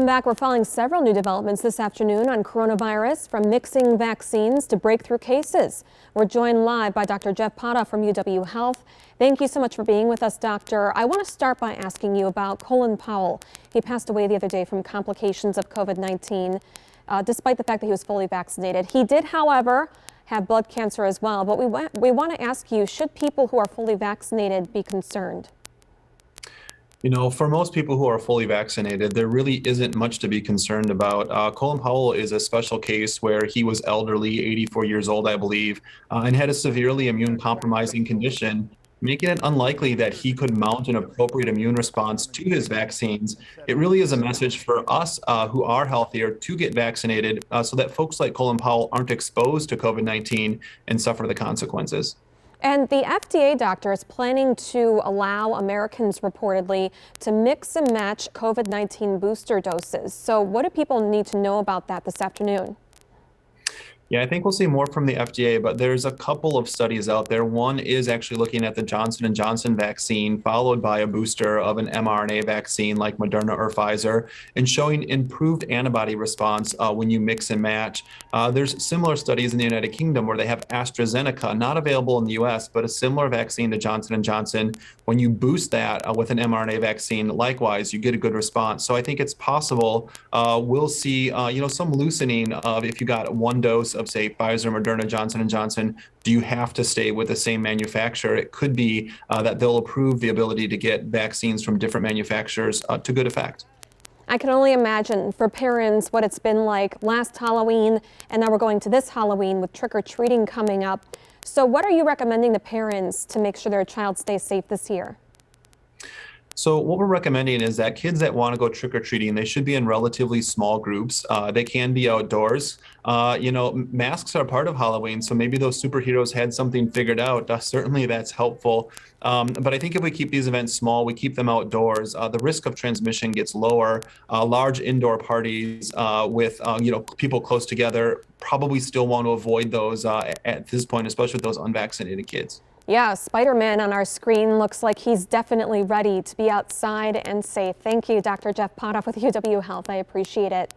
Welcome back. We're following several new developments this afternoon on coronavirus, from mixing vaccines to breakthrough cases. We're joined live by Dr. Jeff Pothof from UW Health. Thank you so much for being with us, Doctor. I want to start by asking you about Colin Powell. He passed away the other day from complications of COVID-19, despite the fact that he was fully vaccinated. He did, however, have blood cancer as well. But we want to ask you, should people who are fully vaccinated be concerned? You know, for most people who are fully vaccinated, there really isn't much to be concerned about. Colin Powell is a special case where he was elderly, 84 years old, I believe, and had a severely immune compromising condition, making it unlikely that he could mount an appropriate immune response to his vaccines. It really is a message for us who are healthier to get vaccinated so that folks like Colin Powell aren't exposed to COVID-19 and suffer the consequences. And the FDA, doctor, is planning to allow Americans reportedly to mix and match COVID-19 booster doses. So what do people need to know about that this afternoon? Yeah, I think we'll see more from the FDA, but there's a couple of studies out there. One is actually looking at the Johnson & Johnson vaccine, followed by a booster of an mRNA vaccine like Moderna or Pfizer, and showing improved antibody response when you mix and match. There's similar studies in the United Kingdom where they have AstraZeneca, not available in the US, but a similar vaccine to Johnson & Johnson. When you boost that with an mRNA vaccine, likewise, you get a good response. So I think it's possible we'll see some loosening of, if you got one dose of, say, Pfizer, Moderna, Johnson & Johnson, do you have to stay with the same manufacturer? It could be that they'll approve the ability to get vaccines from different manufacturers to good effect. I can only imagine for parents what it's been like last Halloween, and now we're going to this Halloween with trick-or-treating coming up. So what are you recommending to parents to make sure their child stays safe this year? So what we're recommending is that kids that want to go trick-or-treating, they should be in relatively small groups. They can be outdoors. Masks are part of Halloween, so maybe those superheroes had something figured out. Certainly that's helpful. But I think if we keep these events small, we keep them outdoors, the risk of transmission gets lower. Large indoor parties with people close together, probably still want to avoid those at this point, especially with those unvaccinated kids. Yeah, Spider-Man on our screen looks like he's definitely ready to be outside and safe. Thank you, Dr. Jeff Pothof with UW Health. I appreciate it.